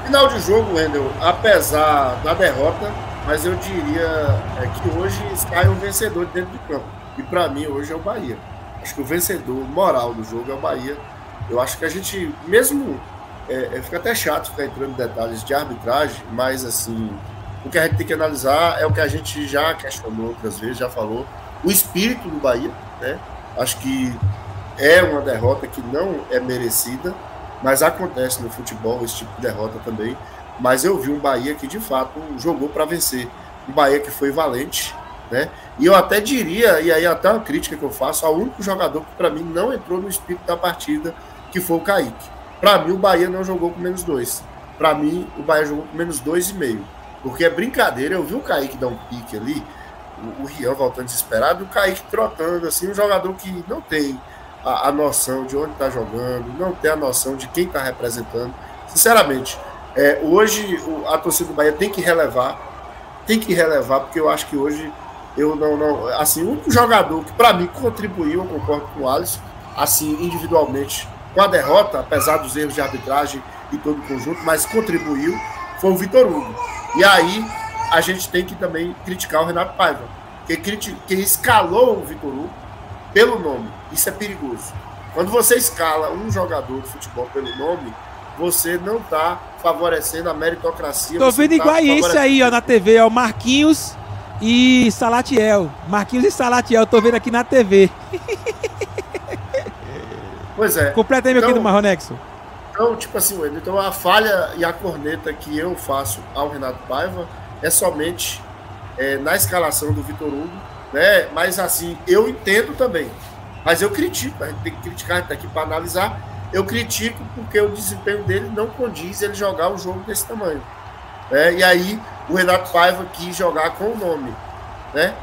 Final de jogo, Wendel, apesar da derrota, mas eu diria que hoje sai um vencedor dentro do campo. E para mim, hoje é o Bahia. Acho que o vencedor moral do jogo é o Bahia. Eu acho que a gente, mesmo. Fica até chato ficar entrando em detalhes de arbitragem, mas assim, o que a gente tem que analisar é o que a gente já questionou outras vezes, já falou. O espírito do Bahia, né? Acho que é uma derrota que não é merecida, mas acontece no futebol esse tipo de derrota também. Mas eu vi um Bahia que de fato jogou para vencer, um Bahia que foi valente, né? E eu até diria, e aí até uma crítica que eu faço, ao único jogador que para mim não entrou no espírito da partida, que foi o Kaique. Para mim o Bahia não jogou com -2. Para mim o Bahia jogou com -2,5. Porque é brincadeira, eu vi o Kaique dar um pique ali, o Rian voltando desesperado, e o Kaique trotando, assim, um jogador que não tem a noção de onde está jogando, não tem a noção de quem está representando. Sinceramente, hoje a torcida do Bahia tem que relevar, porque eu acho que hoje eu não assim, o único jogador que para mim contribuiu, eu concordo com o Alisson, assim, individualmente, com a derrota, apesar dos erros de arbitragem e todo o conjunto, mas contribuiu, foi o Vitor Hugo. E aí a gente tem que também criticar o Renato Paiva, que escalou o Vitor Hugo pelo nome. Isso é perigoso. Quando você escala um jogador de futebol pelo nome, você não está favorecendo a meritocracia. Tô vendo igual esse aí, ó, na TV, ó, Marquinhos e Salatiel. Marquinhos e Salatiel, tô vendo aqui na TV. Pois é. Completa aí, meu querido Marronexo. Então, tipo assim, então a falha e a corneta que eu faço ao Renato Paiva é somente na escalação do Vitor Hugo, né? Mas assim, eu entendo também. Mas eu critico, a gente tem que criticar, a gente tá aqui para analisar. Eu critico porque o desempenho dele não condiz ele jogar um jogo desse tamanho. E aí o Renato Paiva quis jogar com o nome, né?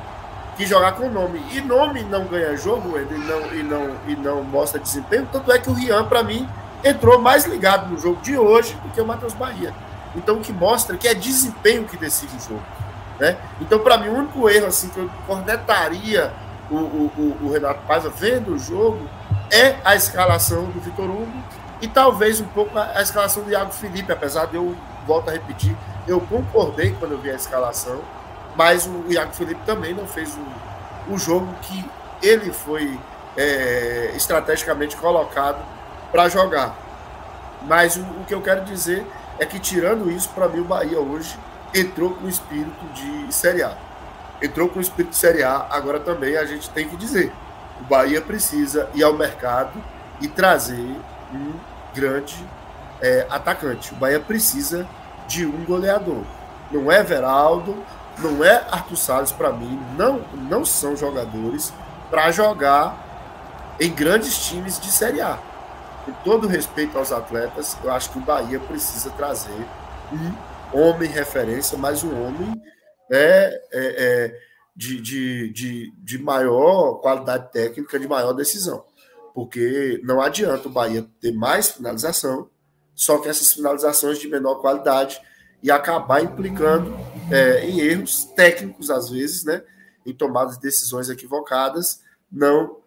Quis jogar com o nome. E nome não ganha jogo, e não mostra desempenho. Tanto é que o Rian, para mim, entrou mais ligado no jogo de hoje do que o Matheus Bahia. Então, o que mostra que é desempenho que decide o jogo, né? Então, para mim, o único erro assim, que eu cornetaria o Renato Paiva vendo o jogo é a escalação do Vitor Hugo e talvez um pouco a escalação do Iago Felipe, apesar de eu, volto a repetir, eu concordei quando eu vi a escalação, mas o Iago Felipe também não fez o jogo que ele foi estrategicamente colocado para jogar. Mas o que eu quero dizer é que, tirando isso, para mim o Bahia hoje entrou com o espírito de Série A. Entrou com o espírito de Série A, agora também a gente tem que dizer, o Bahia precisa ir ao mercado e trazer um grande atacante. O Bahia precisa de um goleador. Não é Everaldo, não é Arthur Salles, para mim, não são jogadores para jogar em grandes times de Série A. Com todo respeito aos atletas, eu acho que o Bahia precisa trazer um homem referência, mas um homem de maior qualidade técnica, de maior decisão. Porque não adianta o Bahia ter mais finalização, só que essas finalizações de menor qualidade e acabar implicando em erros técnicos, às vezes, né, em tomadas de decisões equivocadas, não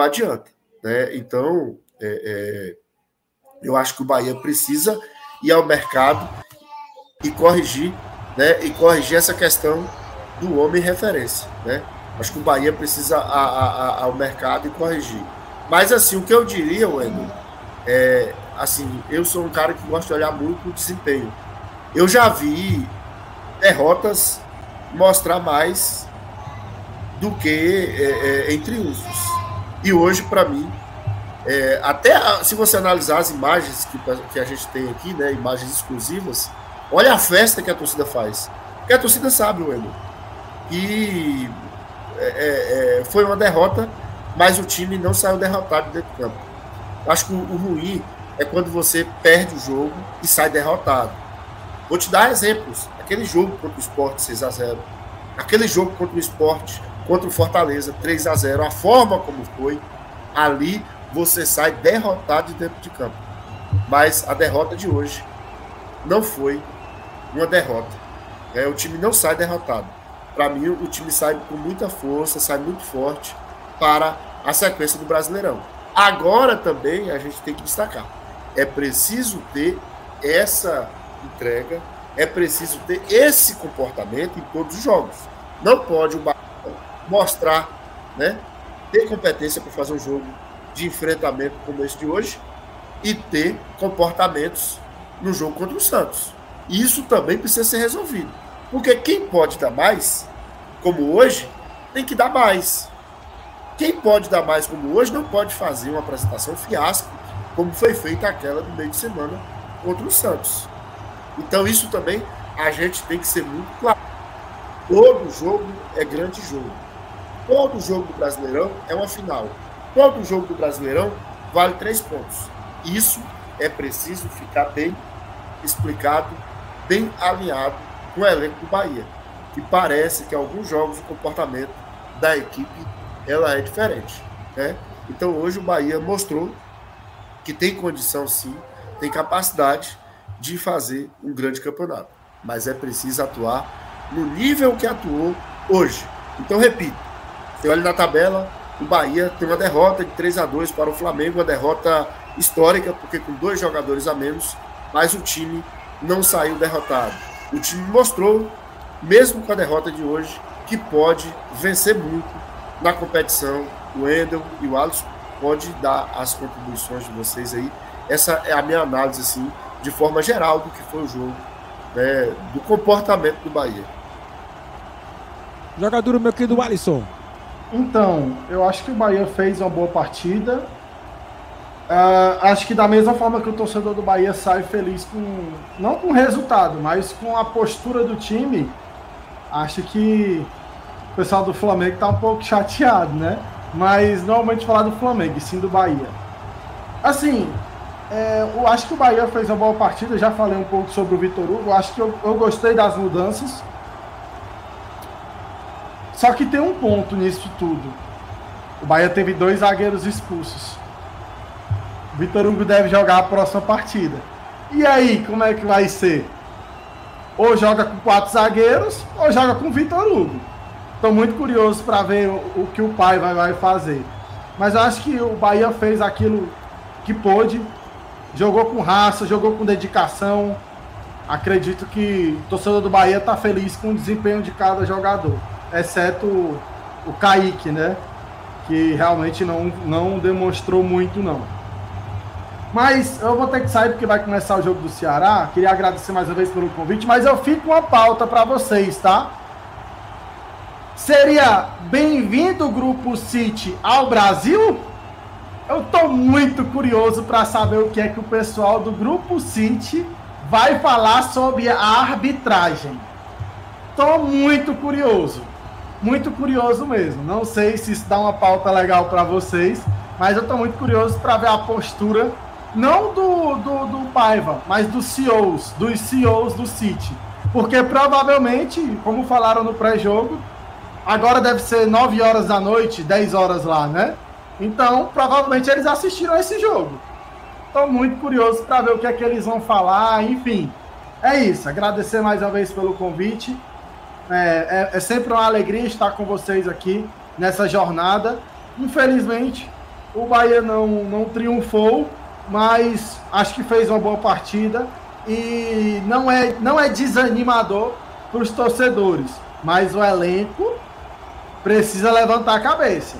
adianta. Né? Então, eu acho que o Bahia precisa ir ao mercado e corrigir, né, essa questão do homem referência. Né? Acho que o Bahia precisa ao mercado e corrigir. Mas, assim, o que eu diria, Wendel, assim, eu sou um cara que gosta de olhar muito o desempenho. Eu já vi derrotas mostrar mais do que em triunfos. E hoje, para mim, até se você analisar as imagens que a gente tem aqui, né, imagens exclusivas, olha a festa que a torcida faz. Porque a torcida sabe, Wendel, que foi uma derrota, mas o time não saiu derrotado dentro do campo. Acho que o ruim é quando você perde o jogo e sai derrotado. Vou te dar exemplos. Aquele jogo contra o Sport 6-0, aquele jogo contra o Sport, contra o Fortaleza 3-0, a forma como foi, ali você sai derrotado de dentro de campo. Mas a derrota de hoje não foi uma derrota. O time não sai derrotado. Para mim, o time sai com muita força, sai muito forte para a sequência do Brasileirão. Agora também a gente tem que destacar. É preciso ter entrega, é preciso ter esse comportamento em todos os jogos. Não pode o Bahia mostrar, né, ter competência para fazer um jogo de enfrentamento como esse de hoje e ter comportamentos no jogo contra o Santos. Isso também precisa ser resolvido. Porque quem pode dar mais, como hoje, tem que dar mais. Quem pode dar mais como hoje não pode fazer uma apresentação fiasco, como foi feita aquela do meio de semana contra o Santos. Então isso também a gente tem que ser muito claro. Todo jogo é grande jogo. Todo jogo do Brasileirão é uma final. Todo jogo do Brasileirão vale 3 pontos. Isso é preciso ficar bem explicado, bem alinhado com o elenco do Bahia. Que parece que alguns jogos o comportamento da equipe ela é diferente, né? Então hoje o Bahia mostrou que tem condição sim, tem capacidade de fazer um grande campeonato. Mas é preciso atuar no nível que atuou hoje. Então, repito, você olha na tabela, o Bahia tem uma derrota de 3-2 para o Flamengo, uma derrota histórica, porque com 2 jogadores a menos, mas o time não saiu derrotado. O time mostrou, mesmo com a derrota de hoje, que pode vencer muito na competição. O Wendel e o Alisson pode dar as contribuições de vocês aí. Essa é a minha análise, assim, de forma geral, do que foi o jogo, né, do comportamento do Bahia. Jogador, meu querido Alisson. Então, eu acho que o Bahia fez uma boa partida. Acho que da mesma forma que o torcedor do Bahia sai feliz não com o resultado, mas com a postura do time, acho que o pessoal do Flamengo está um pouco chateado, né? Mas normalmente falar do Flamengo, e sim do Bahia. Assim, eu acho que o Bahia fez uma boa partida, já falei um pouco sobre o Vitor Hugo, acho que eu gostei das mudanças. Só que tem um ponto nisso tudo. O Bahia teve 2 zagueiros expulsos. O Vitor Hugo deve jogar a próxima partida. E aí, como é que vai ser? Ou joga com 4 zagueiros, ou joga com o Vitor Hugo. Estou muito curioso para ver o que o pai vai fazer. Mas eu acho que o Bahia fez aquilo que pôde. Jogou com raça, jogou com dedicação. Acredito que o torcedor do Bahia está feliz com o desempenho de cada jogador. Exceto o Kaique, né? Que realmente não demonstrou muito, não. Mas eu vou ter que sair porque vai começar o jogo do Ceará. Queria agradecer mais uma vez pelo convite, mas eu fico com uma pauta para vocês, tá? Seria bem-vindo o Grupo City ao Brasil? Eu tô muito curioso para saber o que é que o pessoal do Grupo City vai falar sobre a arbitragem. Tô muito curioso mesmo. Não sei se isso dá uma pauta legal para vocês, mas eu tô muito curioso para ver a postura, não do Paiva, mas dos CEOs do City. Porque provavelmente, como falaram no pré-jogo, agora deve ser 9 horas da noite, 10 horas lá, né? Então, provavelmente eles assistiram esse jogo. Estou muito curioso para ver o que é que eles vão falar, enfim. É isso, agradecer mais uma vez pelo convite. É sempre uma alegria estar com vocês aqui nessa jornada. Infelizmente, o Bahia não triunfou, mas acho que fez uma boa partida e não é desanimador para os torcedores, mas o elenco precisa levantar a cabeça.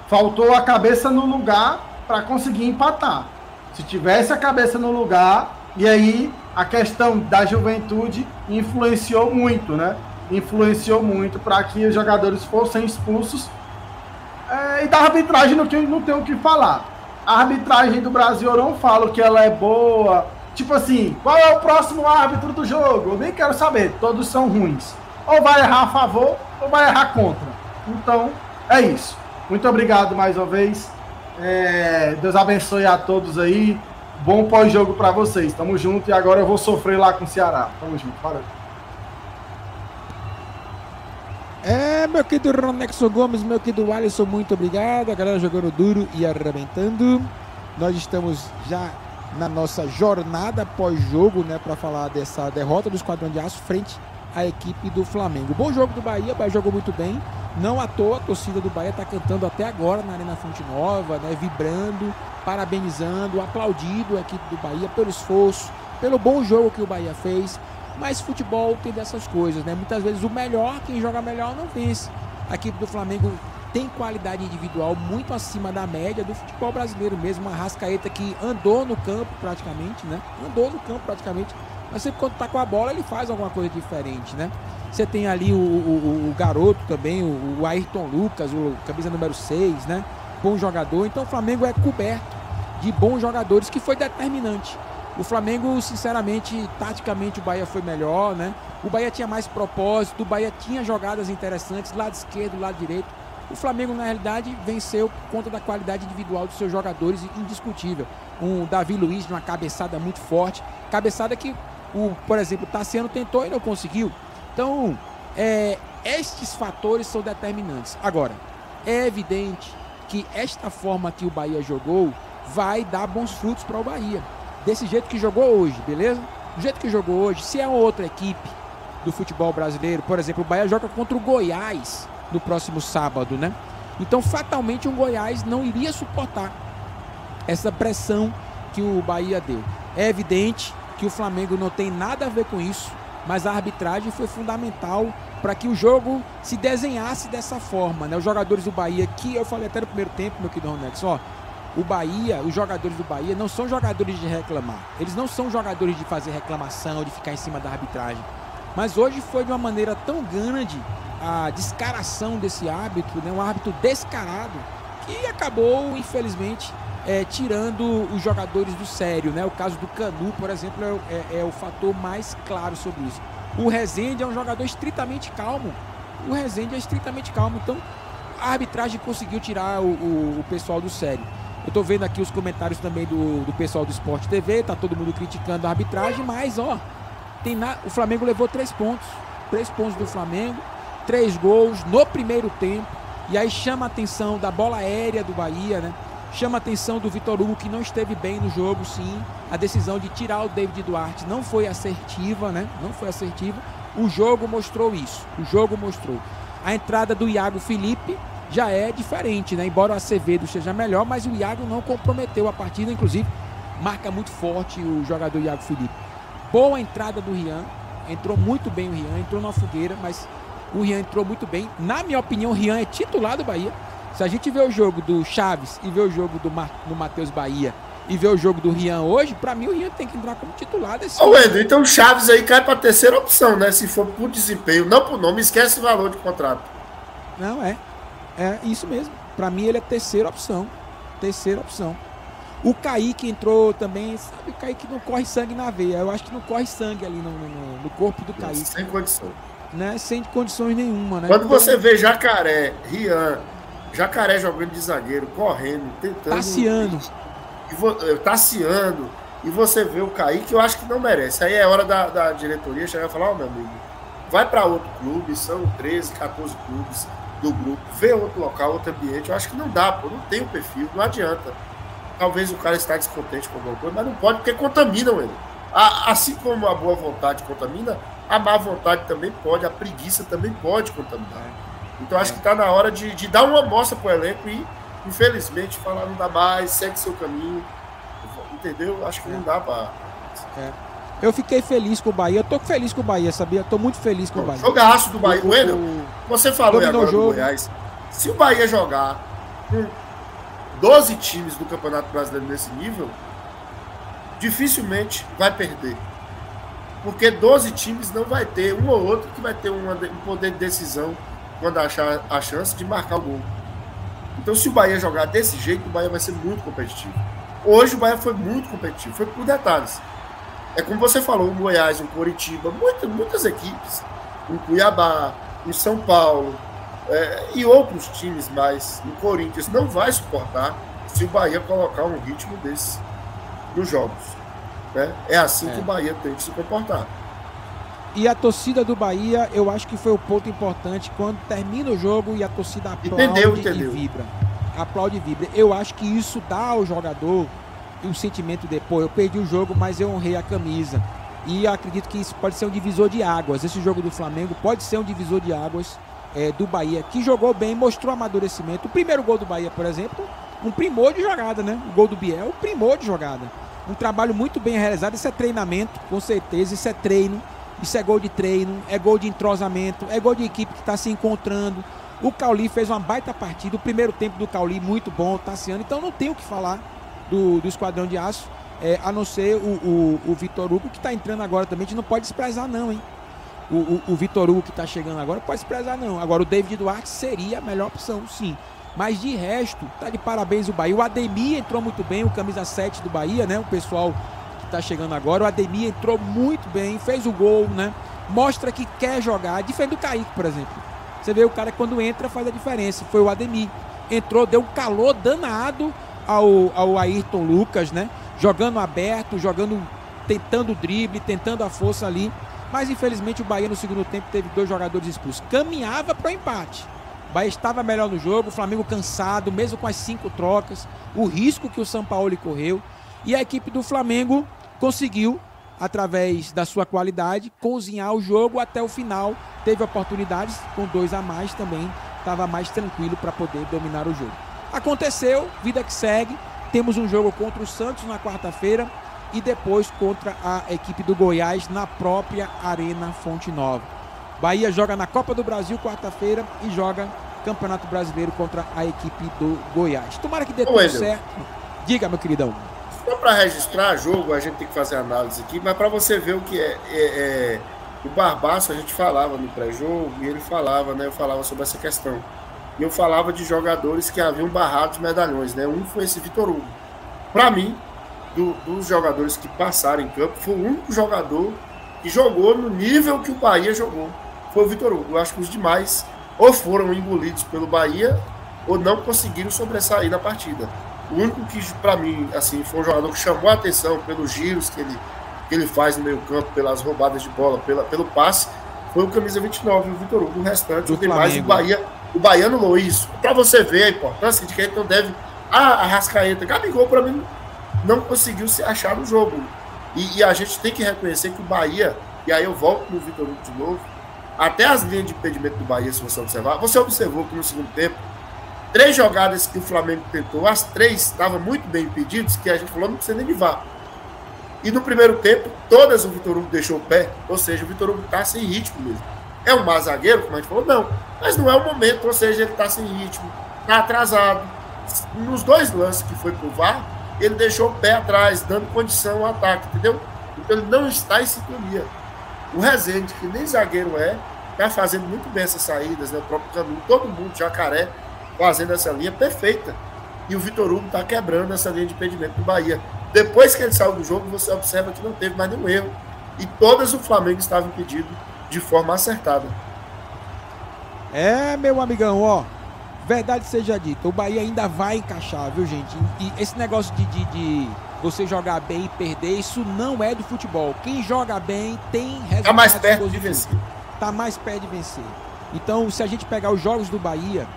Faltou a cabeça no lugar para conseguir empatar. Se tivesse a cabeça no lugar, e aí a questão da juventude influenciou muito, né? Influenciou muito para que os jogadores fossem expulsos. E da arbitragem não tem o que falar. A arbitragem do Brasil, eu não falo que ela é boa. Tipo assim, qual é o próximo árbitro do jogo? Eu nem quero saber, todos são ruins. Ou vai errar a favor, ou vai errar contra. Então, é isso. Muito obrigado mais uma vez. Deus abençoe a todos aí. Bom pós-jogo para vocês. Tamo junto e agora eu vou sofrer lá com o Ceará. Tamo junto. Valeu. Meu querido Ronexo Gomes, meu querido Alisson, muito obrigado. A galera jogando duro e arrebentando. Nós estamos já na nossa jornada pós-jogo, né, para falar dessa derrota do Esquadrão de Aço frente a equipe do Flamengo. Bom jogo do Bahia, o Bahia jogou muito bem. Não à toa, a torcida do Bahia está cantando até agora na Arena Fonte Nova, né, vibrando, parabenizando, aplaudindo a equipe do Bahia pelo esforço, pelo bom jogo que o Bahia fez. Mas futebol tem dessas coisas, né? Muitas vezes o melhor, quem joga melhor não vence. A equipe do Flamengo tem qualidade individual muito acima da média do futebol brasileiro mesmo. Uma Arrascaeta que andou no campo praticamente, né? Andou no campo praticamente. Mas sempre quando tá com a bola ele faz alguma coisa diferente, né? Você tem ali o garoto também, o Ayrton Lucas, o camisa número 6, né? Bom jogador. Então o Flamengo é coberto de bons jogadores, que foi determinante. O Flamengo, sinceramente, taticamente o Bahia foi melhor, né? O Bahia tinha mais propósito, o Bahia tinha jogadas interessantes, lado esquerdo, lado direito. O Flamengo, na realidade, venceu por conta da qualidade individual dos seus jogadores, indiscutível. Um Davi Luiz de uma cabeçada muito forte, cabeçada que, por exemplo, o Tassiano tentou e não conseguiu. Então, estes fatores são determinantes. Agora, é evidente que esta forma que o Bahia jogou vai dar bons frutos para o Bahia. Desse jeito que jogou hoje, beleza? Do jeito que jogou hoje, se é outra equipe do futebol brasileiro, por exemplo, o Bahia joga contra o Goiás no próximo sábado, né? Então, fatalmente, o Goiás não iria suportar essa pressão que o Bahia deu. É evidente que o Flamengo não tem nada a ver com isso, mas a arbitragem foi fundamental para que o jogo se desenhasse dessa forma, né? Os jogadores do Bahia, que eu falei até no primeiro tempo, meu querido Ronex, ó, o Bahia, os jogadores do Bahia não são jogadores de reclamar. Eles não são jogadores de fazer reclamação, de ficar em cima da arbitragem. Mas hoje foi de uma maneira tão grande a descaração desse árbitro, né? Um árbitro descarado, que acabou, infelizmente, tirando os jogadores do sério, né? O caso do Canu, por exemplo, é o fator mais claro sobre isso. O Rezende é um jogador estritamente calmo. Então, a arbitragem conseguiu tirar o pessoal do sério. Eu tô vendo aqui os comentários também do pessoal do Sport TV, tá todo mundo criticando a arbitragem, mas, ó, o Flamengo levou 3 pontos. 3 pontos do Flamengo, 3 gols no primeiro tempo. E aí chama a atenção da bola aérea do Bahia, né? Chama a atenção do Vitor Hugo, que não esteve bem no jogo, sim. A decisão de tirar o David Duarte não foi assertiva, né? Não foi assertiva. O jogo mostrou isso. A entrada do Iago Felipe já é diferente, né? Embora o Acevedo seja melhor, mas o Iago não comprometeu a partida, inclusive marca muito forte o jogador Iago Felipe. Boa entrada do Rian, entrou muito bem o Rian, entrou na fogueira, mas o Rian entrou muito bem. Na minha opinião, o Rian é titular do Bahia. Se a gente vê o jogo do Chaves e vê o jogo do Matheus Bahia e vê o jogo do Rian hoje, pra mim o Rian tem que entrar como titular desse. Ô, Endo, então o Chaves aí cai pra terceira opção, né? Se for por desempenho, não por nome, esquece o valor de contrato. Não, é isso mesmo. Pra mim ele é terceira opção. O Kaique entrou também, sabe, o Kaique não corre sangue na veia. Eu acho que não corre sangue ali no corpo do Kaique. Sem condição. Né? Sem condições nenhuma, né? Quando você vê Jacaré, Rian, Jacaré jogando de zagueiro, correndo, tentando... Tassiano. E você vê o Kaique, eu acho que não merece. Aí é hora da diretoria chegar e falar, meu amigo, vai para outro clube, são 13, 14 clubes do grupo, vê outro local, outro ambiente. Eu acho que não dá, pô, não tem o perfil, não adianta. Talvez o cara está descontente com alguma coisa, mas não pode, porque contaminam ele. Assim como a boa vontade contamina, a má vontade também pode, a preguiça também pode contaminar. Então acho que está na hora de dar uma amostra para o elenco e, infelizmente, falar não dá mais, segue seu caminho. Entendeu? Acho que não dá para... Eu fiquei feliz com o Bahia, eu tô feliz com o Bahia, sabia? Tô muito feliz com o Bahia. Jogaço do Bahia. Wendel, você falou agora do Goiás. Se o Bahia jogar com 12 times do Campeonato Brasileiro nesse nível, dificilmente vai perder. Porque 12 times não vai ter um ou outro que vai ter um poder de decisão quando achar a chance de marcar o gol. Então, se o Bahia jogar desse jeito, o Bahia vai ser muito competitivo. Hoje o Bahia foi muito competitivo, foi por detalhes. É como você falou, um Goiás, um Coritiba, muitas equipes, um Cuiabá, um São Paulo e outros times mais, o Corinthians não vai suportar se o Bahia colocar um ritmo desse nos jogos. Né? É assim que o Bahia tem que se comportar. E a torcida do Bahia, eu acho que foi o ponto importante quando termina o jogo e a torcida aplaude e vibra. Aplaude e vibra. Eu acho que isso dá ao jogador um sentimento depois. Eu perdi o jogo, mas eu honrei a camisa. E acredito que isso pode ser um divisor de águas. Esse jogo do Flamengo pode ser um divisor de águas do Bahia, que jogou bem, mostrou amadurecimento. O primeiro gol do Bahia, por exemplo, um primor de jogada, né? O gol do Biel, primor de jogada. Um trabalho muito bem realizado. Isso é treinamento, com certeza. Isso é treino, isso é gol de treino, é gol de entrosamento, é gol de equipe que está se encontrando. O Cauli fez uma baita partida. O primeiro tempo do Cauli muito bom, o Tassiano. Então não tenho o que falar do Esquadrão de Aço, a não ser o Vitor Hugo, que está entrando agora também. A gente não pode desprezar não, hein? O Vitor Hugo que está chegando agora não pode desprezar não. Agora o David Duarte seria a melhor opção, sim. Mas de resto, tá de parabéns o Bahia. O Ademir entrou muito bem, o camisa 7 do Bahia, né? O pessoal que tá chegando agora. O Ademir entrou muito bem, fez o gol, né? Mostra que quer jogar. Diferente do Kaique, por exemplo. Você vê o cara que quando entra faz a diferença. Foi o Ademir. Entrou, deu um calor danado ao Ayrton Lucas, né? Jogando aberto, tentando o drible, tentando a força ali. Mas infelizmente o Bahia no segundo tempo teve 2 jogadores expulsos. Caminhava para o empate. O Bahia estava melhor no jogo, o Flamengo cansado, mesmo com as 5 trocas, o risco que o Sampaoli correu. E a equipe do Flamengo conseguiu, através da sua qualidade, cozinhar o jogo até o final. Teve oportunidades, com 2 a mais também, estava mais tranquilo para poder dominar o jogo. Aconteceu, vida que segue. Temos um jogo contra o Santos na quarta-feira e depois contra a equipe do Goiás na própria Arena Fonte Nova. Bahia joga na Copa do Brasil quarta-feira e joga Campeonato Brasileiro contra a equipe do Goiás. Tomara que dê tudo certo. Diga, meu queridão. Só para registrar jogo, a gente tem que fazer análise aqui, mas para você ver o que o Barbaço, a gente falava no pré-jogo e ele falava, né? Eu falava sobre essa questão. E eu falava de jogadores que haviam barrado os medalhões, né? Um foi esse Vitor Hugo. Para mim, dos jogadores que passaram em campo, foi o único jogador que jogou no nível que o Bahia jogou. Foi o Vitor Hugo. Eu acho que os demais ou foram engolidos pelo Bahia ou não conseguiram sobressair na partida. O único que, para mim, assim, foi um jogador que chamou a atenção pelos giros que ele faz no meio campo, pelas roubadas de bola, pelo passe, foi o camisa 29, o Vitor Hugo. O restante, os demais, o Bahia anulou isso. Para você ver a importância de que a gente não deve... A Arrascaeta, Gabigol, para mim, não conseguiu se achar no jogo. E a gente tem que reconhecer que o Bahia, e aí eu volto no Vitor Hugo de novo, até as linhas de impedimento do Bahia, se você observar, você observou que no segundo tempo, 3 jogadas que o Flamengo tentou, as 3 estavam muito bem impedidas, que a gente falou, não precisa nem de VAR. E no primeiro tempo, todas o Vitor Hugo deixou o pé, ou seja, o Vitor Hugo está sem ritmo mesmo. É um má zagueiro, como a gente falou? Não, mas não é o momento, ou seja, ele está sem ritmo, está atrasado. Nos 2 lances que foi pro VAR, ele deixou o pé atrás, dando condição ao ataque, entendeu? Então ele não está em sintonia. O Rezende, que nem zagueiro está fazendo muito bem essas saídas, né? O próprio Caminho, todo mundo, Jacaré, fazendo essa linha perfeita. E o Vitor Hugo está quebrando essa linha de impedimento do Bahia. Depois que ele saiu do jogo, você observa que não teve mais nenhum erro. E todas o Flamengo estava impedido de forma acertada. Meu amigão, ó. Verdade seja dita, o Bahia ainda vai encaixar, viu, gente? E esse negócio de você jogar bem e perder, isso não é do futebol. Quem joga bem tem resultado. Tá mais perto de vencer. Tá mais perto de vencer. Então, se a gente pegar os jogos do Bahia,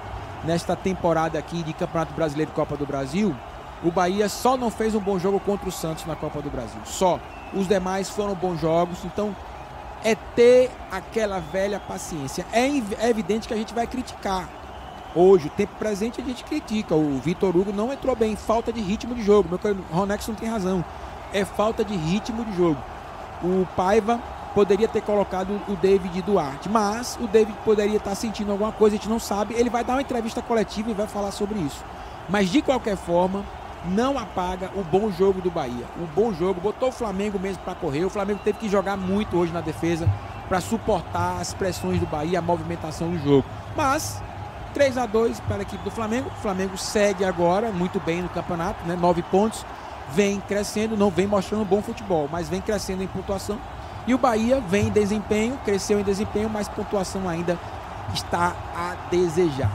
nesta temporada aqui de Campeonato Brasileiro e Copa do Brasil, o Bahia só não fez um bom jogo contra o Santos na Copa do Brasil. Só. Os demais foram bons jogos, então é ter aquela velha paciência. É evidente que a gente vai criticar. Hoje, o tempo presente, a gente critica. O Vitor Hugo não entrou bem, falta de ritmo de jogo. Meu querido Ronex não tem razão. É falta de ritmo de jogo. O Paiva poderia ter colocado o David Duarte, mas o David poderia estar sentindo alguma coisa, a gente não sabe. Ele vai dar uma entrevista coletiva e vai falar sobre isso. Mas, de qualquer forma, não apaga o bom jogo do Bahia. O bom jogo, botou o Flamengo mesmo para correr. O Flamengo teve que jogar muito hoje na defesa para suportar as pressões do Bahia, a movimentação do jogo. Mas 3-2 para a equipe do Flamengo. O Flamengo segue agora muito bem no campeonato, né? 9 pontos, vem crescendo, não vem mostrando bom futebol, mas vem crescendo em pontuação. E o Bahia vem em desempenho, cresceu em desempenho, mas pontuação ainda está a desejar.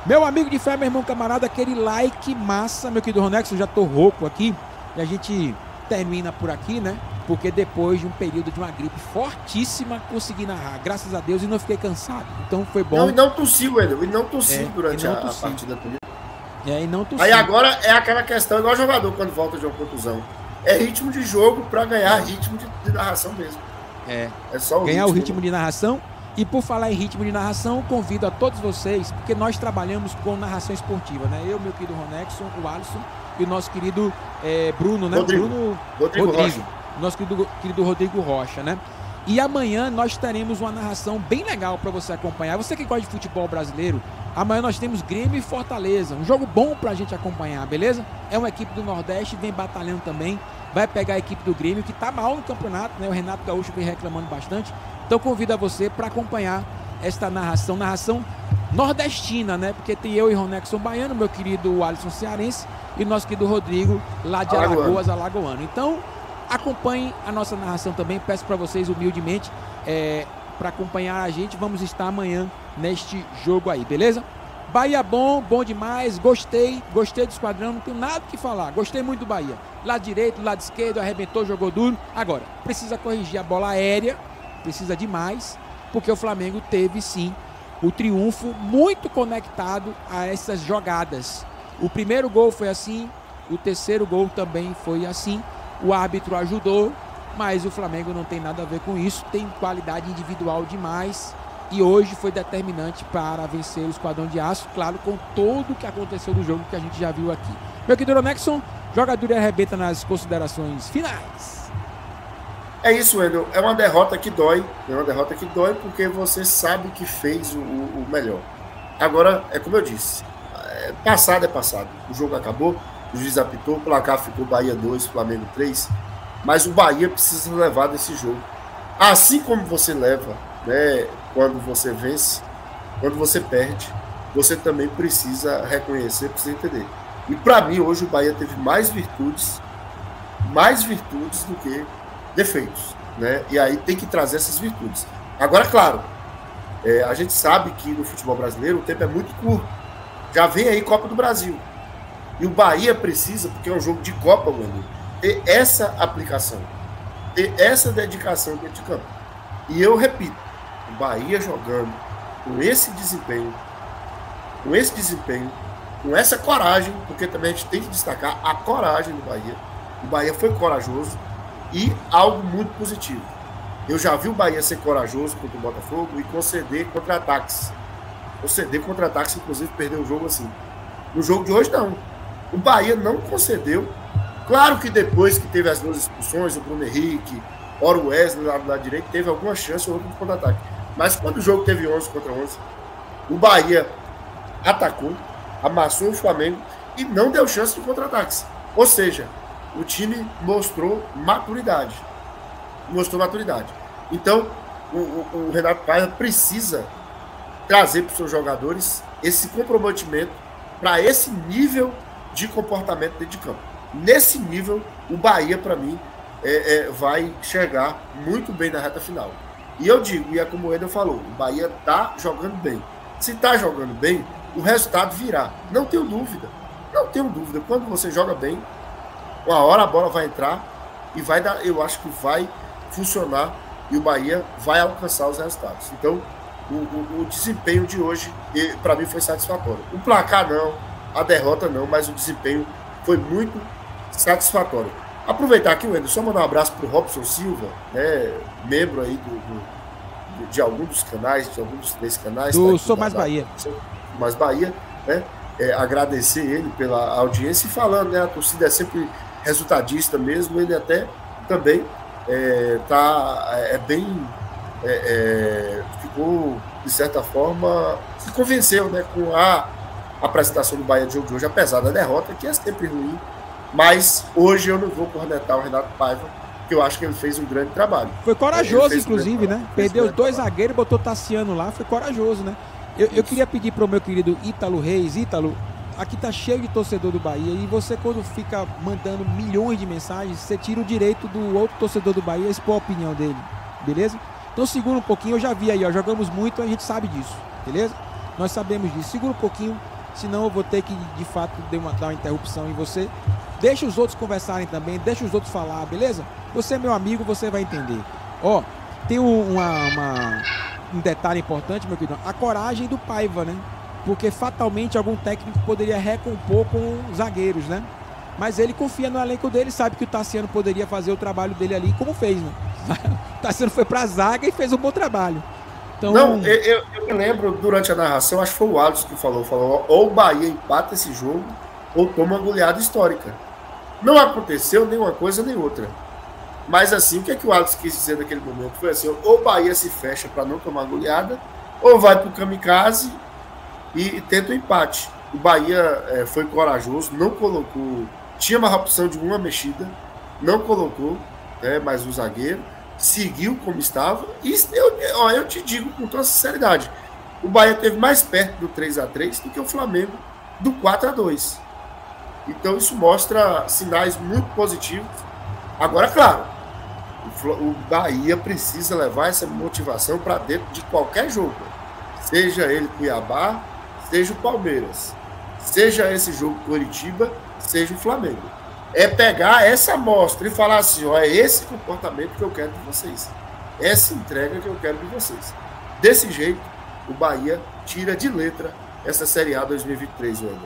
Meu amigo de fé, meu irmão camarada, aquele like massa, meu querido Ronex, eu já tô rouco aqui, e a gente termina por aqui, né? Porque depois de um período de uma gripe fortíssima, consegui narrar, graças a Deus, e não fiquei cansado. Então foi bom. Não, e não tossiu, Edel, e não tossiu durante a partida. E não tossiu. Aí agora é aquela questão, igual jogador quando volta de uma contusão. é ritmo de jogo para ganhar ritmo de narração mesmo. É só ganhar o ritmo de narração. E por falar em ritmo de narração, convido a todos vocês, porque nós trabalhamos com narração esportiva, né? Eu, meu querido Ronexon, o Alisson e o nosso querido Bruno, né? Rodrigo Nosso querido Rodrigo Rocha, né? E amanhã nós teremos uma narração bem legal para você acompanhar. Você que gosta de futebol brasileiro, amanhã nós temos Grêmio e Fortaleza. Um jogo bom pra gente acompanhar, beleza? É uma equipe do Nordeste, vem batalhando também. Vai pegar a equipe do Grêmio, que tá mal no campeonato, né? O Renato Gaúcho vem reclamando bastante. Então convido a você para acompanhar esta narração nordestina, né? Porque tem eu e Ronexon Baiano, meu querido Alisson Cearense e nosso querido Rodrigo, lá de Alagoas, Alagoano. Então, acompanhem a nossa narração também. Peço para vocês humildemente para acompanhar a gente. Vamos estar amanhã neste jogo aí, beleza? Bahia bom demais, gostei do esquadrão, não tenho nada que falar, gostei muito do Bahia. Lado direito, lado esquerdo, arrebentou, jogou duro. Agora, precisa corrigir a bola aérea, precisa demais, porque o Flamengo teve sim o triunfo muito conectado a essas jogadas. O primeiro gol foi assim, o terceiro gol também foi assim, o árbitro ajudou, mas o Flamengo não tem nada a ver com isso, tem qualidade individual demais. E hoje foi determinante para vencer o Esquadrão de Aço, claro, com tudo o que aconteceu no jogo que a gente já viu aqui. Meu querido Nexon, jogador e arrebenta nas considerações finais. É isso, Wendel. É uma derrota que dói. Porque você sabe que fez o melhor. Agora, é como eu disse, passado é passado. O jogo acabou, o juiz apitou, o placar ficou Bahia 2, Flamengo 3. Mas o Bahia precisa levar desse jogo. Assim como você leva, né, quando você vence, quando você perde, você também precisa reconhecer, precisa entender. E para mim, hoje o Bahia teve mais virtudes do que defeitos, né? E aí tem que trazer essas virtudes. Agora, claro, a gente sabe que no futebol brasileiro o tempo é muito curto. Já vem aí Copa do Brasil. E o Bahia precisa, porque é um jogo de Copa, meu amigo, ter essa aplicação, ter essa dedicação dentro de campo. E eu repito, o Bahia jogando com esse desempenho, com essa coragem, porque também a gente tem que destacar a coragem do Bahia. O Bahia foi corajoso e algo muito positivo. Eu já vi o Bahia ser corajoso contra o Botafogo e conceder contra-ataques. Inclusive, perder o jogo assim. No jogo de hoje, não. O Bahia não concedeu. Claro que depois que teve as duas expulsões, o Bruno Henrique, ora o Wesley lá do lado direito, teve alguma chance ou outro de contra-ataque. Mas quando o jogo teve 11 contra 11, o Bahia atacou, amassou o Flamengo e não deu chance de contra-ataques. Ou seja, o time mostrou maturidade. Então, o Renato Paiva precisa trazer para os seus jogadores esse comprometimento para esse nível de comportamento dentro de campo. Nesse nível, o Bahia, para mim, vai chegar muito bem na reta final. E eu digo, e é como o Eder falou, o Bahia está jogando bem. Se está jogando bem, o resultado virá. Não tenho dúvida. Quando você joga bem, uma hora a bola vai entrar e vai dar, eu acho que vai funcionar e o Bahia vai alcançar os resultados. Então, o desempenho de hoje, para mim, foi satisfatório. O placar não, a derrota não, mas o desempenho foi muito satisfatório. Aproveitar aqui, Wendel, só mandar um abraço para o Robson Silva, né, membro aí de alguns dos canais, de alguns dos 3 canais. Do Sou Mais Bahia. Sou Mais Bahia, né? Agradecer ele pela audiência e falando, né, a torcida é sempre resultadista mesmo, ele até também ficou, de certa forma, se convenceu, né, com a apresentação do Bahia de jogo de hoje, apesar da derrota, que é sempre ruim, mas hoje eu não vou cornetar o Renato Paiva, porque eu acho que ele fez um grande trabalho. Foi corajoso, inclusive, né? Perdeu os 2 zagueiros, botou Tassiano lá, foi corajoso, né? Eu queria pedir para o meu querido Ítalo Reis. Ítalo, aqui tá cheio de torcedor do Bahia e você, quando fica mandando milhões de mensagens, você tira o direito do outro torcedor do Bahia expor a opinião dele, beleza? Então segura um pouquinho, eu já vi aí, ó, jogamos muito, a gente sabe disso, beleza? Nós sabemos disso, segura um pouquinho, senão eu vou ter que, de fato, dar uma interrupção em você. Deixa os outros conversarem também, deixa os outros falar, beleza? Você é meu amigo, você vai entender. Ó, tem um detalhe importante, meu querido, a coragem do Paiva, né? Porque fatalmente algum técnico poderia recompor com zagueiros, né? mas ele confia no elenco dele, sabe que o Tassiano poderia fazer o trabalho dele ali, como fez, né? O Tassiano foi pra zaga e fez um bom trabalho. Então... Não, eu me lembro, durante a narração, acho que foi o Alisson que falou, ou o Bahia empata esse jogo, ou toma uma goleada histórica. Não aconteceu nem uma coisa nem outra. Mas assim, o que é que o Alisson quis dizer naquele momento? Foi assim, ou o Bahia se fecha para não tomar goleada, ou vai pro kamikaze e tenta o empate. O Bahia foi corajoso, não colocou, tinha uma opção de uma mexida, não colocou, né, mais um zagueiro, seguiu como estava, e eu te digo com toda sinceridade, o Bahia teve mais perto do 3-3 do que o Flamengo do 4-2. Então isso mostra sinais muito positivos. Agora, claro, o Bahia precisa levar essa motivação para dentro de qualquer jogo, seja ele Cuiabá, seja o Palmeiras, seja esse jogo Coritiba, seja o Flamengo. É pegar essa amostra e falar assim, ó, é esse comportamento que eu quero de vocês, essa entrega que eu quero de vocês. Desse jeito, o Bahia tira de letra essa Série A 2023, Wendel.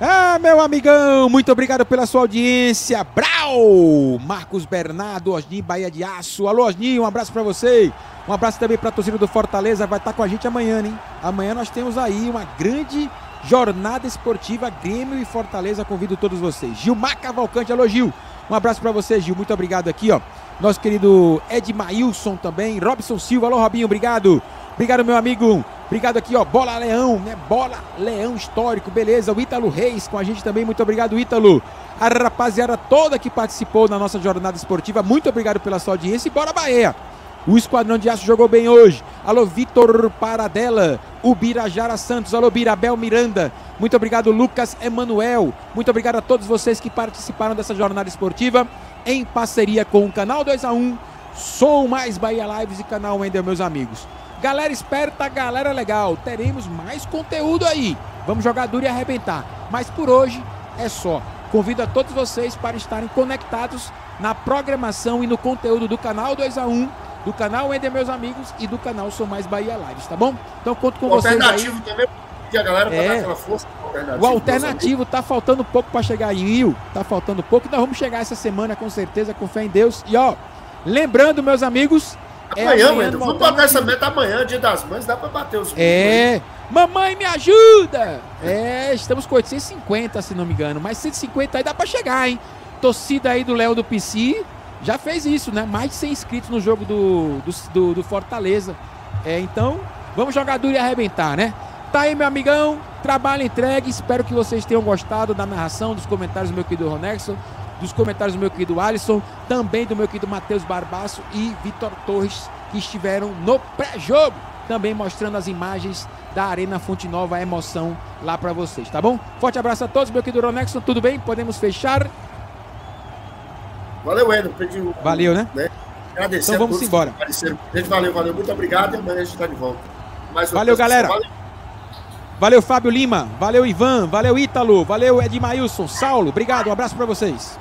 Ah, meu amigão, muito obrigado pela sua audiência. Brau! Marcos Bernardo, Osni, Bahia de Aço. Alô, Osni, um abraço pra você. Um abraço também pra torcida do Fortaleza, vai estar com a gente amanhã, hein? Amanhã nós temos aí uma grande jornada esportiva, Grêmio e Fortaleza, convido todos vocês. Gilmar Cavalcante, alô, Gil. Um abraço pra você, Gil, muito obrigado aqui, ó. Nosso querido Edmailson também, Robson Silva, alô, Robinho, obrigado. Obrigado, meu amigo. Obrigado aqui, ó, Bola Leão, né? Bola Leão histórico, beleza. O Ítalo Reis com a gente também, muito obrigado, Ítalo. A rapaziada toda que participou na nossa jornada esportiva, muito obrigado pela sua audiência e bora Bahia. O Esquadrão de Aço jogou bem hoje. Alô, Vitor Paradela, o Birajara Santos, alô, Birabel Miranda. Muito obrigado, Lucas Emanuel. Muito obrigado a todos vocês que participaram dessa jornada esportiva em parceria com o canal 2A1, Sou Mais Bahia Lives e canal Wendel, meus amigos. Galera esperta, galera legal, teremos mais conteúdo aí. Vamos jogar duro e arrebentar. Mas por hoje é só. Convido a todos vocês para estarem conectados na programação e no conteúdo do canal 2A1, do canal Wendel, meus amigos, e do canal Sou Mais Bahia Lives, tá bom? Então conto com vocês aí. Alternativo também, que a galera para dar aquela força. O alternativo tá faltando pouco para chegar em Rio, tá faltando pouco, nós vamos chegar essa semana com certeza, com fé em Deus. E ó, lembrando, meus amigos, amanhã, Wendel, vamos botar essa meta amanhã, Dia das Mães, dá pra bater os mamãe me ajuda! Estamos com 850, se não me engano, mas 150 aí dá pra chegar, hein? Torcida aí do Léo do PC já fez isso, né? Mais de 100 inscritos no jogo do Fortaleza. Então, vamos jogar duro e arrebentar, né? Tá aí, meu amigão, trabalho entregue, espero que vocês tenham gostado da narração, dos comentários do meu querido Ronexon, dos comentários do meu querido Alisson, também do meu querido Matheus Barbaço e Vitor Torres, que estiveram no pré-jogo, também mostrando as imagens da Arena Fonte Nova, a emoção lá pra vocês, tá bom? Forte abraço a todos, meu querido Ronexon, tudo bem? Podemos fechar? Valeu, Wendel. Valeu, né? Agradecer então vamos embora. Valeu, muito obrigado e amanhã a gente tá de volta. Valeu, galera. Valeu, Fábio Lima. Valeu, Ivan. Valeu, Ítalo. Valeu, Edmailson. Saulo, obrigado. Um abraço pra vocês.